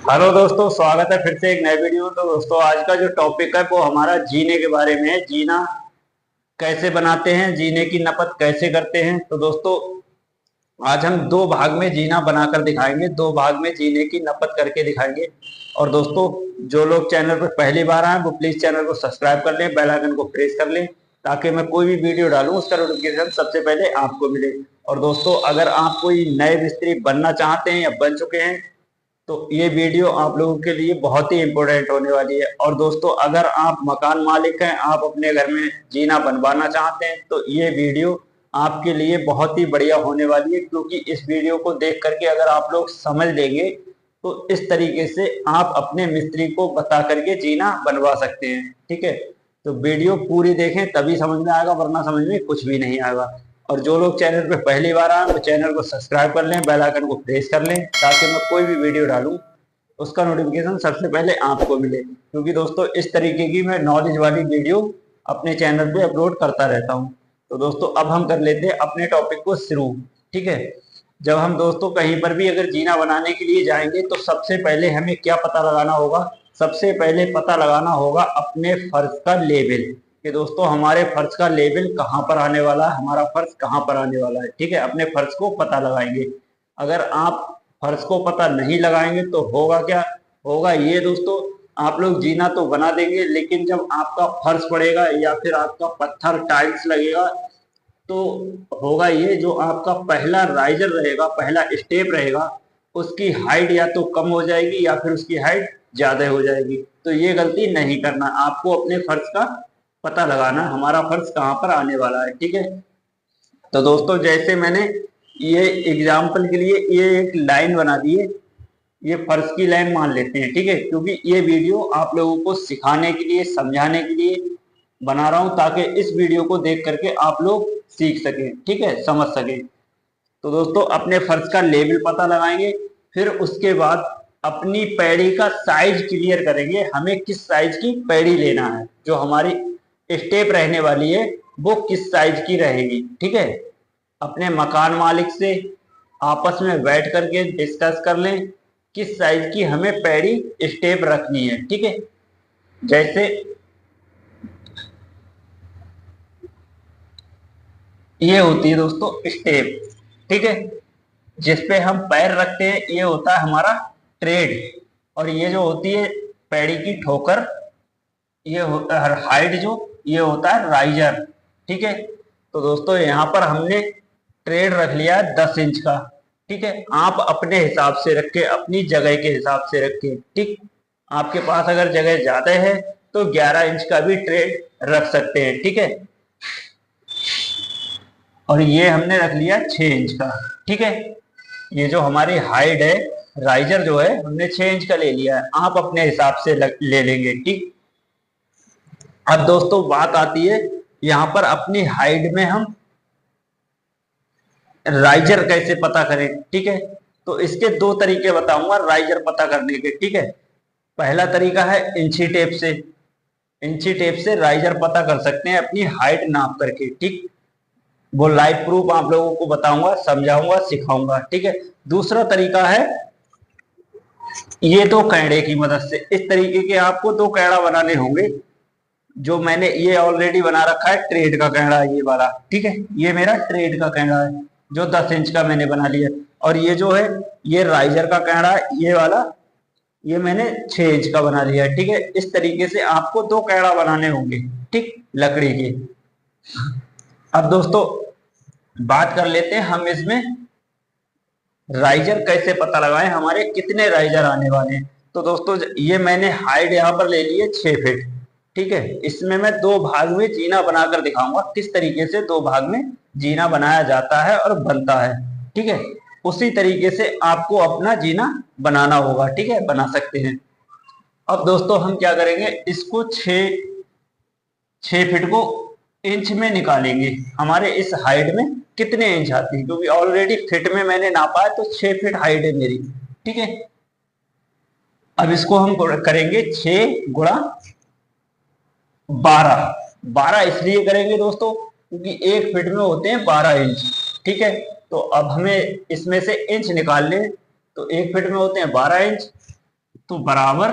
Hello दोस्तों, स्वागत है फिर से एक नए वीडियो। तो दोस्तों आज का जो टॉपिक है वो हमारा जीने के बारे में है। जीना कैसे बनाते हैं, जीने की नपत कैसे करते हैं। तो दोस्तों आज हम दो भाग में जीना बनाकर दिखाएंगे, दो भाग में जीने की नपत करके दिखाएंगे। और दोस्तों जो लोग चैनल पर पहली बार आए वो प्लीज चैनल को सब्सक्राइब कर लें, बेल आइकन को प्रेस कर लें ताकि मैं कोई भी वीडियो डालूं उसका नोटिफिकेशन सबसे पहले आपको मिले। और दोस्तों अगर आप कोई नए मिस्त्री बनना चाहते हैं या बन चुके हैं तो ये वीडियो आप लोगों के लिए बहुत ही इम्पोर्टेंट होने वाली है। और दोस्तों अगर आप मकान मालिक हैं, आप अपने घर में जीना बनवाना चाहते हैं तो ये वीडियो आपके लिए बहुत ही बढ़िया होने वाली है, क्योंकि इस वीडियो को देख करके अगर आप लोग समझ लेंगे तो इस तरीके से आप अपने मिस्त्री को बता करके जीना बनवा सकते हैं। ठीक है, तो वीडियो पूरी देखें तभी समझ में आएगा, वरना समझ में कुछ भी नहीं आएगा। और जो लोग चैनल पे पहली बार आए वो चैनल को सब्सक्राइब कर लें, बेल आइकन को प्रेस कर लें ताकि मैं कोई भी वीडियो डालूं उसका नोटिफिकेशन सबसे पहले आपको मिले, क्योंकि दोस्तों इस तरीके की मैं नॉलेज वाली वीडियो अपने चैनल पे अपलोड करता रहता हूं। तो दोस्तों अब हम कर लेते हैं अपने टॉपिक को शुरू। ठीक है, जब हम दोस्तों कहीं पर भी अगर जीना बनाने के लिए जाएंगे तो सबसे पहले हमें क्या पता लगाना होगा? सबसे पहले पता लगाना होगा अपने फर्श का लेवल, कि दोस्तों हमारे फर्श का लेवल कहाँ पर आने वाला है, हमारा फर्श कहाँ पर आने वाला है। ठीक है, अपने फर्श को पता लगाएंगे। अगर आप फर्श को पता नहीं लगाएंगे तो होगा क्या? होगा ये दोस्तों, आप लोग जीना तो बना देंगे लेकिन जब आपका फर्श पड़ेगा या फिर आपका पत्थर टाइल्स लगेगा तो होगा ये, जो आपका पहला राइजर रहेगा, पहला स्टेप रहेगा, उसकी हाइट या तो कम हो जाएगी या फिर उसकी हाइट ज्यादा हो जाएगी। तो ये गलती नहीं करना, आपको अपने फर्श का पता लगाना हमारा फर्श कहाँ पर आने वाला है। ठीक है, तो दोस्तों जैसे मैंने ये एग्जाम्पल के लिए ये एक लाइन बना दी है, ये फर्श की लाइन मान लेते हैं। ठीक है, क्योंकि ये वीडियो आप लोगों को सिखाने के लिए, समझाने के लिए बना रहा हूं ताकि इस वीडियो को देख करके आप लोग सीख सकें। ठीक है, समझ सकें। तो दोस्तों अपने फर्श का लेवल पता लगाएंगे, फिर उसके बाद अपनी पैड़ी का साइज क्लियर करेंगे, हमें किस साइज की पैड़ी लेना है, जो हमारी स्टेप रहने वाली है वो किस साइज की रहेगी। ठीक है, अपने मकान मालिक से आपस में बैठ करके डिस्कस कर लें किस साइज की हमें पैड़ी स्टेप रखनी है। ठीक है, जैसे ये होती है दोस्तों स्टेप। ठीक है, जिसपे हम पैर रखते हैं ये होता है हमारा ट्रेड, और ये जो होती है पैड़ी की ठोकर, ये होता है हाइट, जो ये होता है राइजर। ठीक है, तो दोस्तों यहाँ पर हमने ट्रेड रख लिया है 10 इंच का। ठीक है, आप अपने हिसाब से रखें, अपनी जगह के हिसाब से रखें। ठीक, आपके पास अगर जगह ज्यादा है तो 11 इंच का भी ट्रेड रख सकते हैं। ठीक है, और ये हमने रख लिया 6 इंच का। ठीक है, ये जो हमारी हाइट है, राइजर जो है हमने 6 इंच का ले लिया है, आप अपने हिसाब से ले लेंगे। ठीक, अब दोस्तों बात आती है यहाँ पर अपनी हाइट में हम राइजर कैसे पता करें। ठीक है, तो इसके दो तरीके बताऊंगा राइजर पता करने के। ठीक है, पहला तरीका है इंची टेप से, इंची टेप से राइजर पता कर सकते हैं अपनी हाइट नाप करके। ठीक, वो लाइव प्रूफ आप लोगों को बताऊंगा, समझाऊंगा, सिखाऊंगा। ठीक है, दूसरा तरीका है ये दो कैंडे की मदद से। इस तरीके के आपको दो कैंडा बनाने होंगे, जो मैंने ये ऑलरेडी बना रखा है ट्रेड का कैंडा, ये वाला। ठीक है, ये मेरा ट्रेड का कैंडा है जो 10 इंच का मैंने बना लिया, और ये जो है ये राइजर का कैंडा है, ये वाला, ये मैंने 6 इंच का बना लिया है। ठीक है, इस तरीके से आपको दो कैंडा बनाने होंगे, ठीक, लकड़ी के। अब दोस्तों बात कर लेते हैं हम इसमें राइजर कैसे पता लगाएं, हमारे कितने राइजर आने वाले हैं। तो दोस्तों ये मैंने हाइट यहाँ पर ले ली है 6 फीट। ठीक है, इसमें मैं दो भाग में जीना बनाकर दिखाऊंगा किस तरीके से दो भाग में जीना बनाया जाता है और बनता है। ठीक है, उसी तरीके से आपको अपना जीना बनाना होगा। ठीक है, बना सकते हैं। अब दोस्तों हम क्या करेंगे, इसको 6 फीट को इंच में निकालेंगे, हमारे इस हाइट में कितने इंच आती है, क्योंकि ऑलरेडी फिट में मैंने नापा है तो 6 फीट हाइट है मेरी। ठीक है, अब इसको हम करेंगे 6 गुणा 12। 12 इसलिए करेंगे दोस्तों क्योंकि 1 फीट में होते हैं 12 इंच। ठीक है, तो अब हमें इसमें से इंच निकाल लें, तो 1 फीट में होते हैं 12 इंच, तो बराबर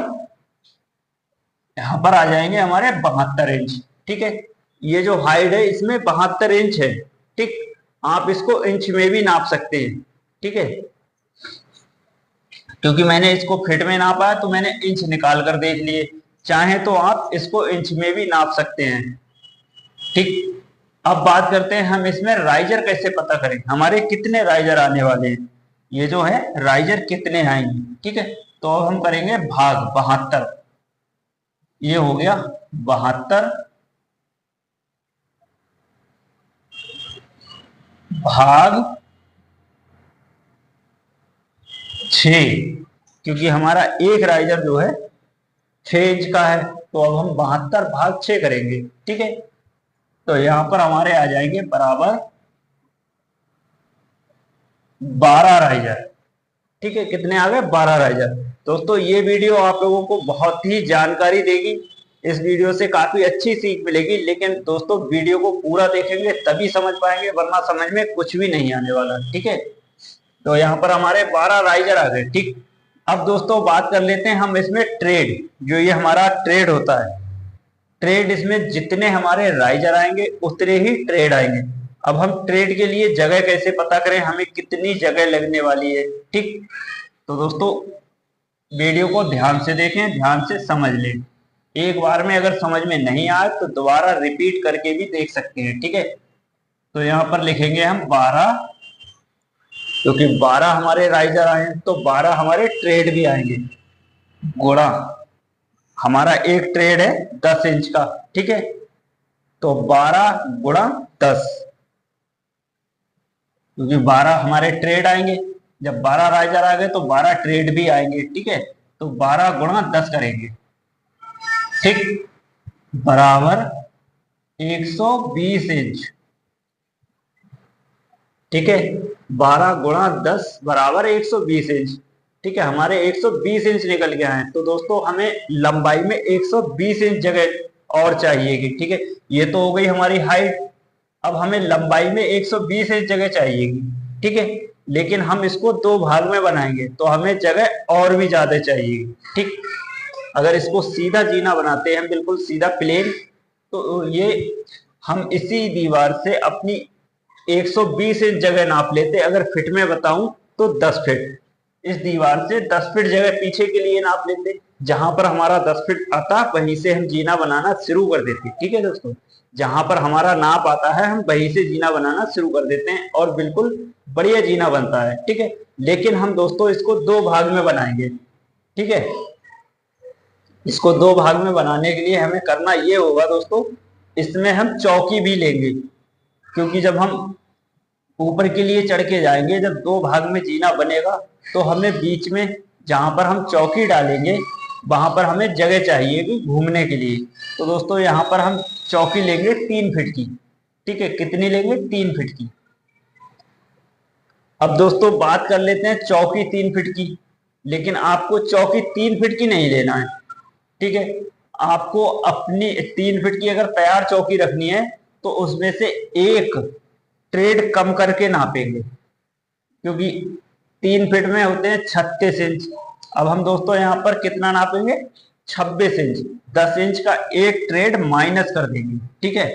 यहां पर आ जाएंगे हमारे 72 इंच। ठीक है, ये जो हाइट है इसमें 72 इंच है। ठीक, आप इसको इंच में भी नाप सकते हैं। ठीक है, क्योंकि मैंने इसको फीट में नापा है तो मैंने इंच निकाल कर देख लिए। चाहे तो आप इसको इंच में भी नाप सकते हैं। ठीक, अब बात करते हैं हम इसमें राइजर कैसे पता करें, हमारे कितने राइजर आने वाले हैं, ये जो है राइजर कितने आएंगे। ठीक है, तो अब हम करेंगे भाग 72, ये हो गया 72 भाग 6, क्योंकि हमारा एक राइजर जो है 6 इंच का है, तो अब हम 72 भाग 6 करेंगे। ठीक है, तो यहां पर हमारे आ जाएंगे बराबर 12 राइजर। ठीक है, कितने आ गए, 12 राइजर। दोस्तों ये वीडियो आप लोगों को बहुत ही जानकारी देगी, इस वीडियो से काफी अच्छी सीख मिलेगी, लेकिन दोस्तों वीडियो को पूरा देखेंगे तभी समझ पाएंगे, वरना समझ में कुछ भी नहीं आने वाला। ठीक है, तो यहाँ पर हमारे 12 राइजर आ गए। ठीक, अब दोस्तों बात कर लेते हैं हम इसमें ट्रेड, जो ये हमारा ट्रेड होता है, ट्रेड इसमें जितने हमारे राइजर आएंगे उतने ही ट्रेड आएंगे। अब हम ट्रेड के लिए जगह कैसे पता करें, हमें कितनी जगह लगने वाली है। ठीक, तो दोस्तों वीडियो को ध्यान से देखें, ध्यान से समझ लें। एक बार में अगर समझ में नहीं आए तो दोबारा रिपीट करके भी देख सकते हैं। ठीक है, तो यहाँ पर लिखेंगे हम 12, क्योंकि 12 हमारे राइजर आए हैं तो 12 हमारे ट्रेड भी आएंगे, गुणा हमारा एक ट्रेड है 10 इंच का। ठीक है, तो 12 गुणा 10, क्योंकि 12 हमारे ट्रेड आएंगे, जब 12 राइजर आ गए तो 12 ट्रेड भी आएंगे। ठीक है, तो 12 गुणा 10 करेंगे। ठीक, बराबर 120 इंच। ठीक है, 12 गुणा 10 बराबर 120 इंच। ठीक है, हमारे 120 इंच निकल के आए। तो दोस्तों हमें लंबाई में 120 इंच जगह और चाहिएगी। ठीक है, ये तो हो गई हमारी हाइट, अब हमें लंबाई में 120 इंच जगह चाहिएगी। ठीक है, लेकिन हम इसको 2 भाग में बनाएंगे तो हमें जगह और भी ज्यादा चाहिएगी। ठीक, अगर इसको सीधा जीना बनाते हैं, बिल्कुल सीधा प्लेन, तो ये हम इसी दीवार से अपनी 120 इंच जगह नाप लेते। अगर फिट में बताऊं तो 10 फीट, इस दीवार से 10 फीट जगह पीछे के लिए नाप लेते। जहां पर हमारा 10 फीट आता वहीं से हम जीना बनाना शुरू कर देते। ठीक है दोस्तों, जहां पर हमारा नाप आता है हम वहीं से जीना बनाना शुरू कर देते हैं और बिल्कुल बढ़िया जीना बनता है। ठीक है, लेकिन हम दोस्तों इसको 2 भाग में बनाएंगे। ठीक है, इसको 2 भाग में बनाने के लिए हमें करना ये होगा दोस्तों, इसमें हम चौकी भी लेंगे, क्योंकि जब हम ऊपर के लिए चढ़ के जाएंगे, जब 2 भाग में जीना बनेगा तो हमें बीच में जहां पर हम चौकी डालेंगे वहां पर हमें जगह चाहिए कि घूमने के लिए। तो दोस्तों यहाँ पर हम चौकी लेंगे 3 फीट की। ठीक है, कितनी लेंगे, 3 फीट की। अब दोस्तों बात कर लेते हैं चौकी 3 फीट की, लेकिन आपको चौकी 3 फीट की नहीं लेना है। ठीक है, आपको अपनी 3 फीट की अगर तैयार चौकी रखनी है तो उसमें से एक ट्रेड कम करके नापेंगे, क्योंकि 3 फीट में होते हैं 36 इंच। अब हम दोस्तों यहाँ पर कितना नापेंगे, 26 इंच। 10 इंच का एक ट्रेड माइनस कर देंगे। ठीक है,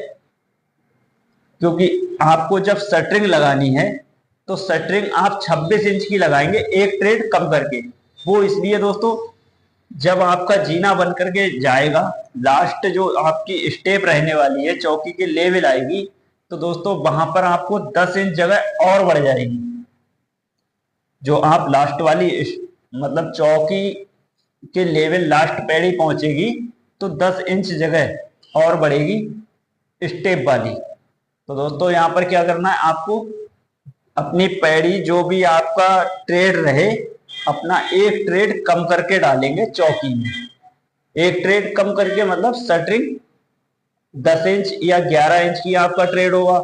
क्योंकि आपको जब शटरिंग लगानी है तो शटरिंग आप 26 इंच की लगाएंगे, एक ट्रेड कम करके। वो इसलिए दोस्तों, जब आपका जीना बन करके जाएगा, लास्ट जो आपकी स्टेप रहने वाली है, चौकी के लेवल आएगी, तो दोस्तों वहां पर आपको 10 इंच जगह और बढ़ जाएगी। जो आप लास्ट वाली मतलब चौकी के लेवल लास्ट पैड़ी पहुंचेगी तो 10 इंच जगह और बढ़ेगी स्टेप वाली। तो दोस्तों यहाँ पर क्या करना है, आपको अपनी पैड़ी जो भी आपका ट्रेड रहे, अपना एक ट्रेड कम करके डालेंगे चौकी में। एक ट्रेड कम करके मतलब शटरिंग 10 इंच या 11 इंच की आपका ट्रेड होगा,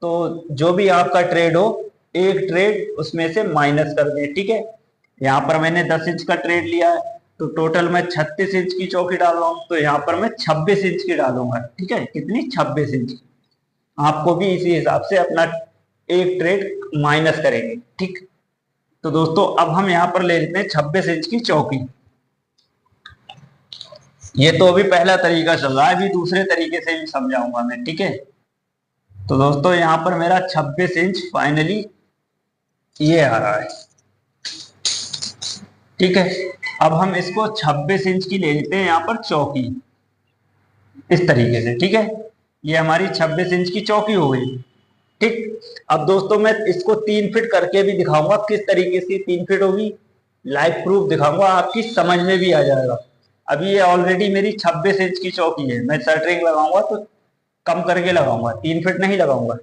तो जो भी आपका ट्रेड हो एक ट्रेड उसमें से माइनस कर दें। ठीक है, यहाँ पर मैंने 10 इंच का ट्रेड लिया है तो टोटल मैं 36 इंच की चौकी डाल रहा हूँ, तो यहाँ पर मैं 26 इंच की डालूंगा। ठीक है, कितनी, 26 इंच की। आपको भी इसी हिसाब से अपना एक ट्रेड माइनस करेंगे। ठीक, तो दोस्तों अब हम यहाँ पर ले लेते हैं 26 इंच की चौकी। ये तो अभी पहला तरीका चल रहा है, अभी दूसरे तरीके से भी समझाऊंगा मैं, ठीक है। तो दोस्तों यहाँ पर मेरा 26 इंच फाइनली ये आ रहा है, ठीक है। अब हम इसको 26 इंच की ले लेते हैं यहाँ पर चौकी, इस तरीके से, ठीक है। ये हमारी 26 इंच की चौकी हो गई, ठीक। अब दोस्तों मैं इसको 3 फीट करके भी दिखाऊंगा किस तरीके से 3 फीट होगी, लाइव प्रूफ दिखाऊंगा, आपकी समझ में भी आ जाएगा। अभी ये ऑलरेडी मेरी 26 इंच की चौकी है, मैं शटरिंग लगाऊंगा तो कम करके लगाऊंगा, 3 फीट नहीं लगाऊंगा।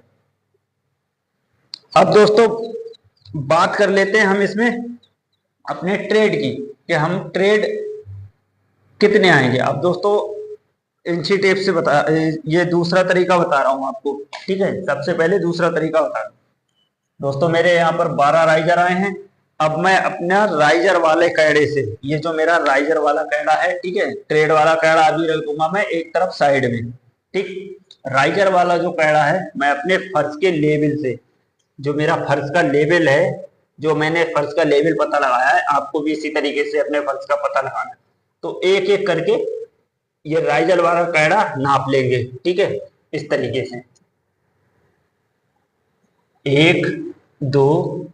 अब दोस्तों बात कर लेते हैं हम इसमें अपने ट्रेड की, कि हम ट्रेड कितने आएंगे। अब दोस्तों इंची टेप से बता, ये दूसरा तरीका बता रहा हूं आपको, ठीक है। सबसे पहले दूसरा तरीका बता रहा हूं दोस्तों। मेरे यहाँ पर 12 राइजर आए हैं। अब मैं अपना राइजर वाले कैड़े से, ये जो मेरा राइजर वाला कैड़ा है, ठीक है, ट्रेड वाला कैड़ा अभी रख दूंगा मैं एक तरफ साइड में, ठीक। राइजर वाला जो कैड़ा है मैं अपने फर्श के लेवल से, जो मेरा फर्श का लेवल है, जो मैंने फर्श का लेवल पता लगाया है, आपको भी इसी तरीके से अपने फर्श का पता लगाना है। तो एक एक करके ये राइजर वाला कैड़ा नाप लेंगे, ठीक है, इस तरीके से। 1 2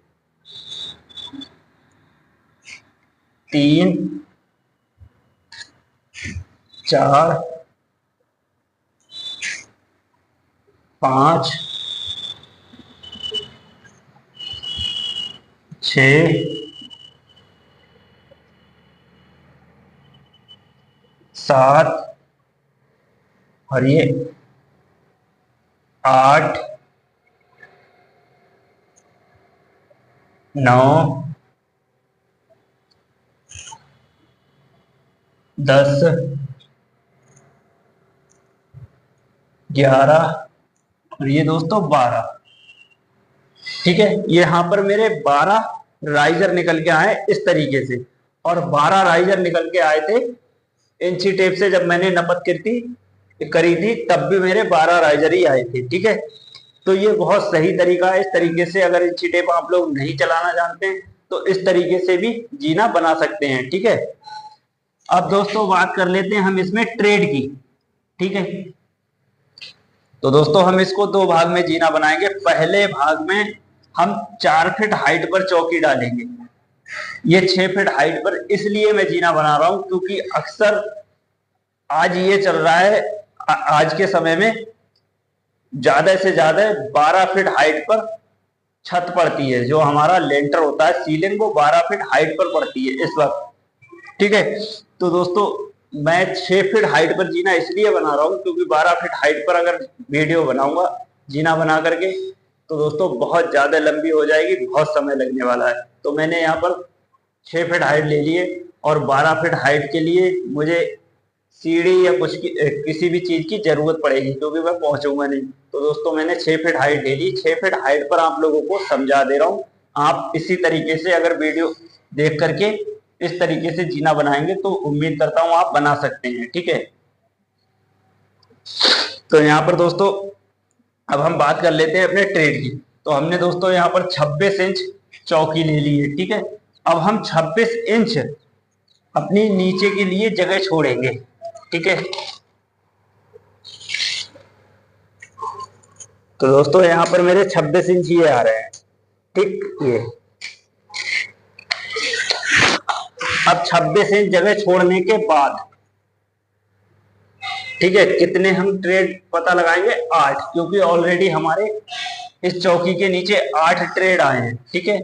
3 4 5 6 7 और ये 8 9 10 11 और ये दोस्तों 12, ठीक है। यहाँ पर मेरे 12 राइजर निकल के आए इस तरीके से, और 12 राइजर निकल के आए थे इंची टेप से। जब मैंने नपत करी थी तब भी मेरे 12 राइजर ही आए थे, ठीक है। तो ये बहुत सही तरीका है। इस तरीके से अगर इंची टेप आप लोग नहीं चलाना जानते हैं तो इस तरीके से भी जीना बना सकते हैं, ठीक है। अब दोस्तों बात कर लेते हैं हम इसमें ट्रेड की, ठीक है। तो दोस्तों हम इसको 2 भाग में जीना बनाएंगे। पहले भाग में हम 4 फीट हाइट पर चौकी डालेंगे। ये 6 फीट हाइट पर इसलिए मैं जीना बना रहा हूं क्योंकि अक्सर आज ये चल रहा है, आज के समय में ज्यादा से ज्यादा 12 फीट हाइट पर छत पड़ती है। जो हमारा लेंटर होता है, सीलिंग, वो 12 फीट हाइट पर पड़ती है इस वक्त, ठीक है। तो दोस्तों मैं 6 फीट हाइट पर जीना इसलिए बना रहा हूँ क्योंकि 12 फीट हाइट पर अगर वीडियो बनाऊंगा जीना बना करके तो दोस्तों बहुत ज्यादा लंबी हो जाएगी, बहुत समय लगने वाला है। तो मैंने यहाँ पर 6 फीट हाइट ले लिए, और 12 फीट हाइट के लिए मुझे सीढ़ी या कुछ किसी भी चीज की जरूरत पड़ेगी क्योंकि मैं पहुंचूंगा नहीं। तो दोस्तों मैंने 6 फीट हाइट ले ली। 6 फीट हाइट पर आप लोगों को समझा दे रहा हूँ। आप इसी तरीके से अगर वीडियो देख करके इस तरीके से जीना बनाएंगे तो उम्मीद करता हूं आप बना सकते हैं, ठीक है। तो यहाँ पर दोस्तों अब हम बात कर लेते हैं अपने ट्रेड की। तो हमने दोस्तों यहाँ पर 26 इंच चौकी ले ली है, ठीक है। अब हम 26 इंच अपनी नीचे के लिए जगह छोड़ेंगे, ठीक है। तो दोस्तों यहाँ पर मेरे 26 इंच ये आ रहे हैं, ठीक। ये अब 26 इंच जगह छोड़ने के बाद, ठीक है, कितने हम ट्रेड पता लगाएंगे? 8, क्योंकि ऑलरेडी हमारे इस चौकी के नीचे 8 ट्रेड आए हैं, ठीक है।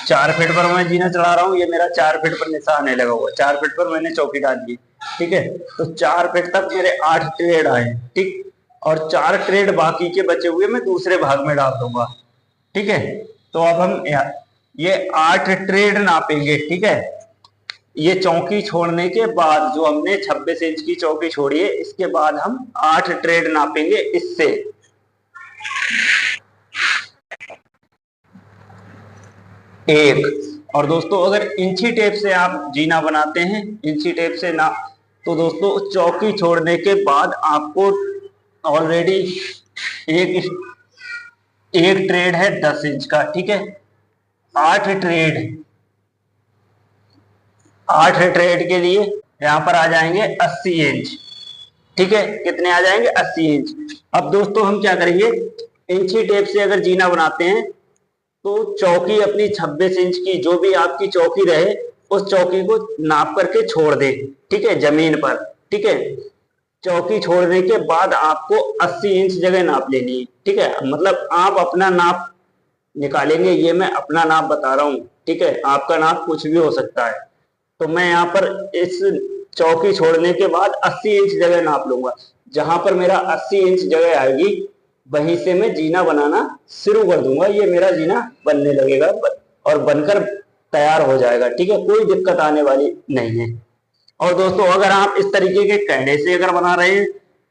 4 फीट पर मैं जीना चढ़ा रहा हूं, ये मेरा 4 फीट पर निशान है लगा हुआ, 4 फीट पर मैंने चौकी डाल दी, ठीक है। तो 4 फीट तक मेरे 8 ट्रेड आए, ठीक। और 4 ट्रेड बाकी के बचे हुए मैं दूसरे भाग में डाल दूंगा, ठीक है। तो अब हम ये 8 ट्रेड नापेंगे, ठीक है। ये चौकी छोड़ने के बाद, जो हमने 26 इंच की चौकी छोड़ी है, इसके बाद हम 8 ट्रेड नापेंगे इससे। एक। और दोस्तों अगर इंची टेप से आप जीना बनाते हैं, इंची टेप से ना, तो दोस्तों चौकी छोड़ने के बाद आपको ऑलरेडी एक ट्रेड है 10 इंच का, ठीक है। 8 ट्रेड के लिए यहाँ पर आ जाएंगे 80 इंच। ठीक है, कितने आ जाएंगे? 80 इंच। अब दोस्तों हम क्या करेंगे, इंची टेप से अगर जीना बनाते हैं तो चौकी अपनी 26 इंच की, जो भी आपकी चौकी रहे, उस चौकी को नाप करके छोड़ दे। ठीक है, जमीन पर। ठीक है, चौकी छोड़ने के बाद आपको 80 इंच जगह नाप लेनी है। ठीक है, मतलब आप अपना नाप निकालेंगे, ये मैं अपना नाप बता रहा हूँ। ठीक है, आपका नाप कुछ भी हो सकता है। तो मैं यहाँ पर इस चौकी छोड़ने के बाद 80 इंच जगह नाप लूंगा। जहां पर मेरा 80 इंच जगह आएगी, वहीं से मैं जीना बनाना शुरू कर दूंगा। ये मेरा जीना बनने लगेगा और बनकर तैयार हो जाएगा। ठीक है, कोई दिक्कत आने वाली नहीं है। और दोस्तों अगर आप इस तरीके के कैंडे से अगर बना रहे हैं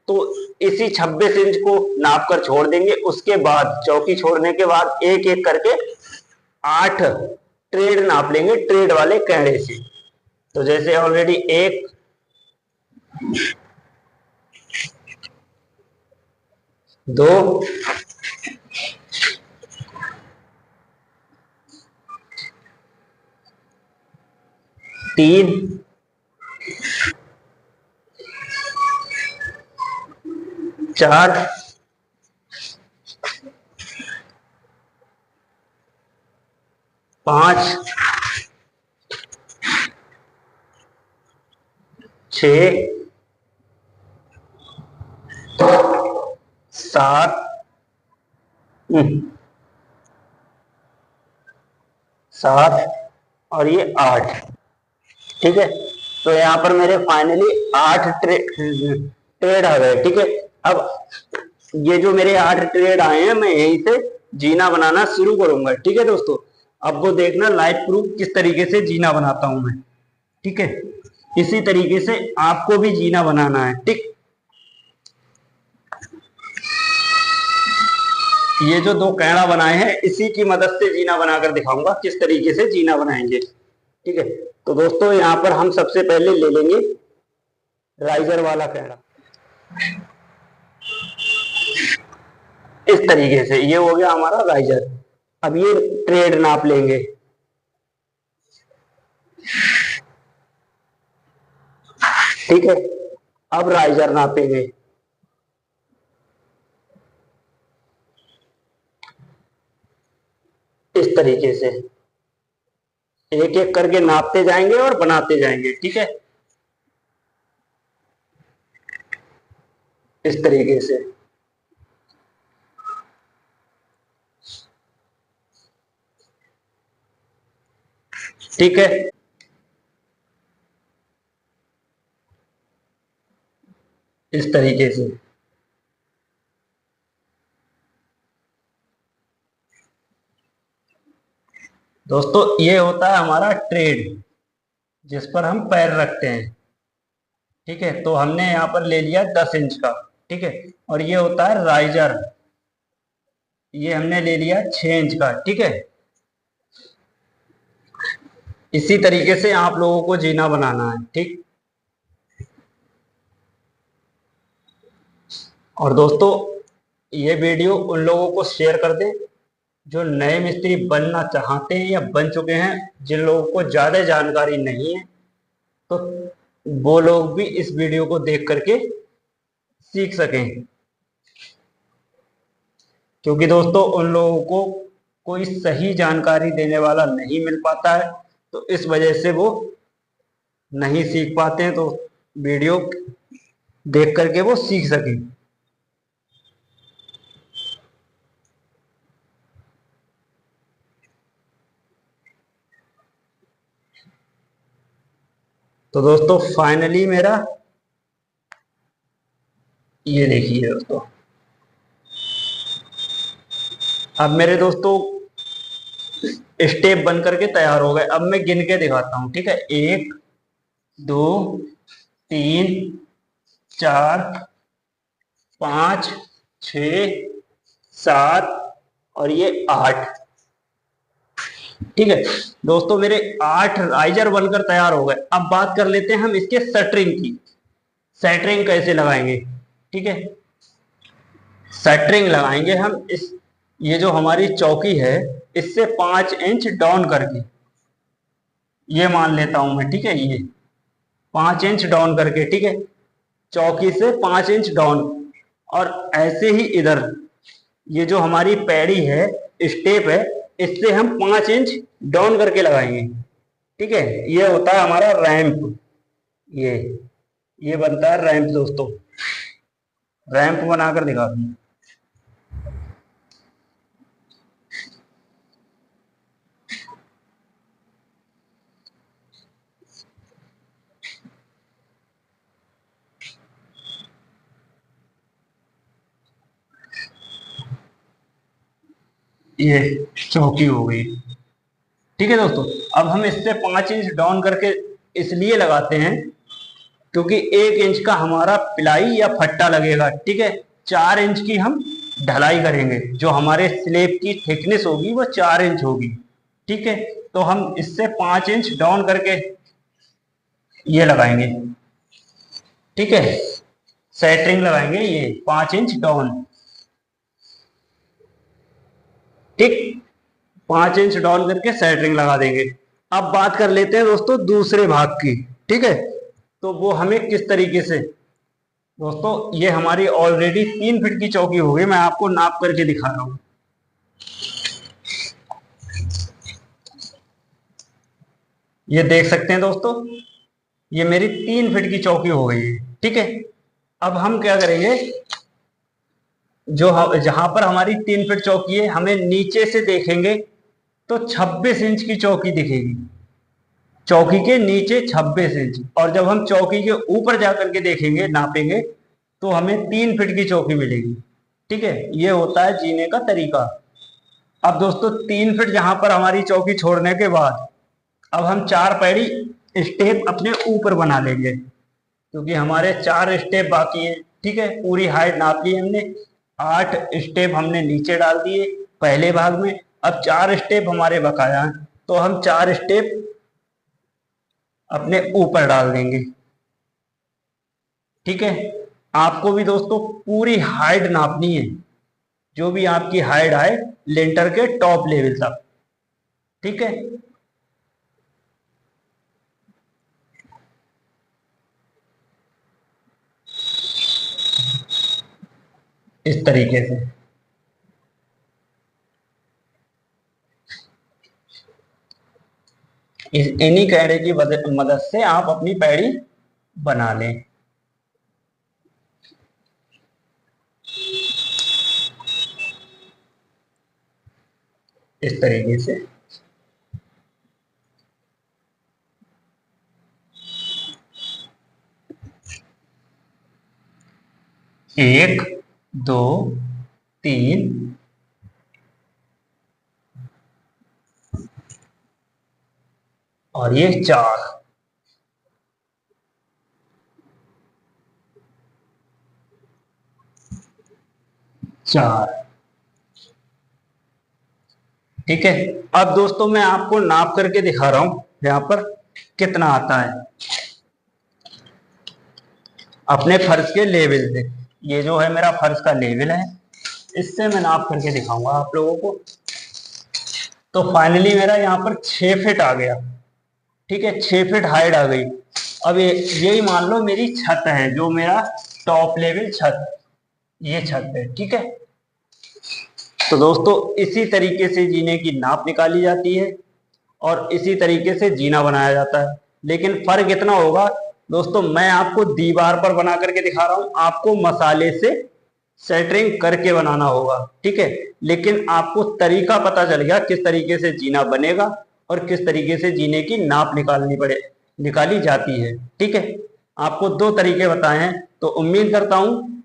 तो इसी 26 इंच को नाप कर छोड़ देंगे। उसके बाद चौकी छोड़ने के बाद एक एक करके 8 ट्रेड नाप लेंगे, ट्रेड वाले कैंडे से। तो जैसे ऑलरेडी 1, 2, 3, 4, 5, 6, 7, 7 और ये 8। ठीक है, तो यहाँ पर मेरे फाइनली 8 ट्रेड आ गए। ठीक है, अब ये जो मेरे 8 ट्रेड आए हैं, मैं यहीं से जीना बनाना शुरू करूंगा। ठीक है दोस्तों, अब वो देखना लाइव प्रूफ किस तरीके से जीना बनाता हूं मैं। ठीक है, इसी तरीके से आपको भी जीना बनाना है। ठीक, ये जो 2 कैंडा बनाए हैं, इसी की मदद से जीना बनाकर दिखाऊंगा किस तरीके से जीना बनाएंगे। ठीक है, तो दोस्तों यहाँ पर हम सबसे पहले ले लेंगे राइजर वाला कैंडा। इस तरीके से ये हो गया हमारा राइजर। अब ये ट्रेड नाप लेंगे। ठीक है, अब राइजर नापेंगे। इस तरीके से एक एक करके नापते जाएंगे और बनाते जाएंगे। ठीक है, इस तरीके से। ठीक है, इस तरीके से। दोस्तों ये होता है हमारा ट्रेड, जिस पर हम पैर रखते हैं। ठीक है, तो हमने यहाँ पर ले लिया 10 इंच का। ठीक है, और ये होता है राइजर, ये हमने ले लिया 6 इंच का। ठीक है, इसी तरीके से आप लोगों को जीना बनाना है। ठीक, और दोस्तों ये वीडियो उन लोगों को शेयर कर दें जो नए मिस्त्री बनना चाहते हैं या बन चुके हैं। जिन लोगों को ज्यादा जानकारी नहीं है तो वो लोग भी इस वीडियो को देख करके सीख सकें, क्योंकि दोस्तों उन लोगों को कोई सही जानकारी देने वाला नहीं मिल पाता है, तो इस वजह से वो नहीं सीख पाते हैं। तो वीडियो देख करके वो सीख सकें। तो दोस्तों फाइनली मेरा ये देखिए दोस्तों, अब मेरे दोस्तों स्टेप बन करके तैयार हो गए। अब मैं गिन के दिखाता हूं। ठीक है, 1, 2, 3, 4, 5, 6, 7 और ये 8। ठीक है दोस्तों, मेरे 8 राइजर बनकर तैयार हो गए। अब बात कर लेते हैं हम इसके शटरिंग की। शटरिंग कैसे लगाएंगे? ठीक है, शटरिंग लगाएंगे हम इस, ये जो हमारी चौकी है इससे 5 इंच डाउन करके, ये मान लेता हूं मैं। ठीक है, 5 इंच डाउन करके, ठीक है, चौकी से 5 इंच डाउन। और ऐसे ही इधर ये जो हमारी पैड़ी है, स्टेप है, इससे हम 5 इंच डाउन करके लगाएंगे, ठीक है। ये होता है हमारा रैंप। ये बनता है रैंप दोस्तों। रैंप बनाकर दिखा दूं। ये चौकी हो गई, ठीक है दोस्तों। अब हम इससे 5 इंच डाउन करके इसलिए लगाते हैं क्योंकि 1 इंच का हमारा पिलाई या फट्टा लगेगा, ठीक है। 4 इंच की हम ढलाई करेंगे, जो हमारे स्लेब की थिकनेस होगी वो 4 इंच होगी, ठीक है। तो हम इससे 5 इंच डाउन करके ये लगाएंगे, ठीक है, सेटरिंग लगाएंगे, ये 5 इंच डाउन, ठीक, 5 इंच डाउन करके सेटरिंग लगा देंगे। अब बात कर लेते हैं दोस्तों दूसरे भाग की, ठीक है। तो वो हमें किस तरीके से, दोस्तों ये हमारी ऑलरेडी 3 फीट की चौकी हो गई, मैं आपको नाप करके दिखा रहा हूं। ये देख सकते हैं दोस्तों, ये मेरी 3 फीट की चौकी हो गई है, ठीक है। अब हम क्या करेंगे, जहां पर हमारी 3 फीट चौकी है, हमें नीचे से देखेंगे तो 26 इंच की चौकी दिखेगी, चौकी के नीचे 26 इंच। और जब हम चौकी के ऊपर जाकर के देखेंगे, नापेंगे, तो हमें 3 फीट की चौकी मिलेगी, ठीक है। ये होता है जीने का तरीका। अब दोस्तों 3 फीट जहां पर हमारी चौकी छोड़ने के बाद अब हम 4 पैड़ी स्टेप अपने ऊपर बना लेंगे, क्योंकि हमारे 4 स्टेप बाकी है, ठीक है। पूरी हाइट नाप ली हमने, 8 स्टेप हमने नीचे डाल दिए पहले भाग में, अब 4 स्टेप हमारे बकाया हैं, तो हम 4 स्टेप अपने ऊपर डाल देंगे, ठीक है। आपको भी दोस्तों पूरी हाइट नापनी है, जो भी आपकी हाइट आए लेंटर के टॉप लेवल तक, ठीक है। इस तरीके से इन्हीं कैड़े की मदद से आप अपनी पैड़ी बना लें। इस तरीके से एक, दो, तीन, और ये 4, ठीक है। अब दोस्तों मैं आपको नाप करके दिखा रहा हूं यहां पर कितना आता है अपने फर्श के लेवल से। ये जो है मेरा फर्श का लेवल है, इससे मैं नाप करके दिखाऊंगा आप लोगों को। तो फाइनली मेरा यहाँ पर 6 फीट आ गया, ठीक है, 6 फीट हाइट आ गई। अब यही मान लो मेरी छत है, जो मेरा टॉप लेवल छत, ये छत है, ठीक है। तो दोस्तों इसी तरीके से जीने की नाप निकाली जाती है और इसी तरीके से जीना बनाया जाता है। लेकिन फर्क इतना होगा दोस्तों, मैं आपको दीवार पर बना करके दिखा रहा हूं, आपको मसाले से सेटरिंग करके बनाना होगा, ठीक है। लेकिन आपको तरीका पता चल गया किस तरीके से जीना बनेगा और किस तरीके से जीने की नाप निकाली जाती है, ठीक है। आपको 2 तरीके बताए हैं, तो उम्मीद करता हूं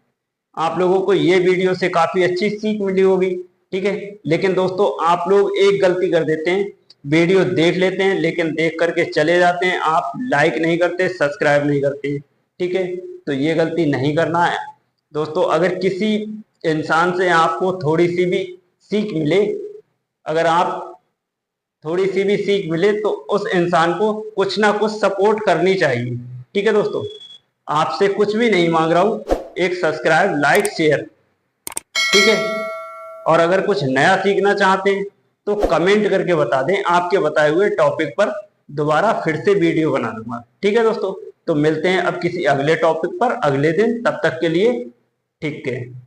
आप लोगों को ये वीडियो से काफी अच्छी सीख मिली होगी, ठीक है। लेकिन दोस्तों आप लोग एक गलती कर देते हैं, वीडियो देख लेते हैं लेकिन देख करके चले जाते हैं, आप लाइक नहीं करते, सब्सक्राइब नहीं करते, ठीक है। तो ये गलती नहीं करना है दोस्तों। अगर किसी इंसान से आपको थोड़ी सी भी सीख मिले, अगर आप थोड़ी सी भी सीख मिले, तो उस इंसान को कुछ ना कुछ सपोर्ट करनी चाहिए, ठीक है दोस्तों। आपसे कुछ भी नहीं मांग रहा हूं, एक सब्सक्राइब, लाइक, शेयर, ठीक है। और अगर कुछ नया सीखना चाहते हैं तो कमेंट करके बता दें, आपके बताए हुए टॉपिक पर दोबारा फिर से वीडियो बना दूंगा, ठीक है दोस्तों। तो मिलते हैं अब किसी अगले टॉपिक पर अगले दिन, तब तक के लिए ठीक है।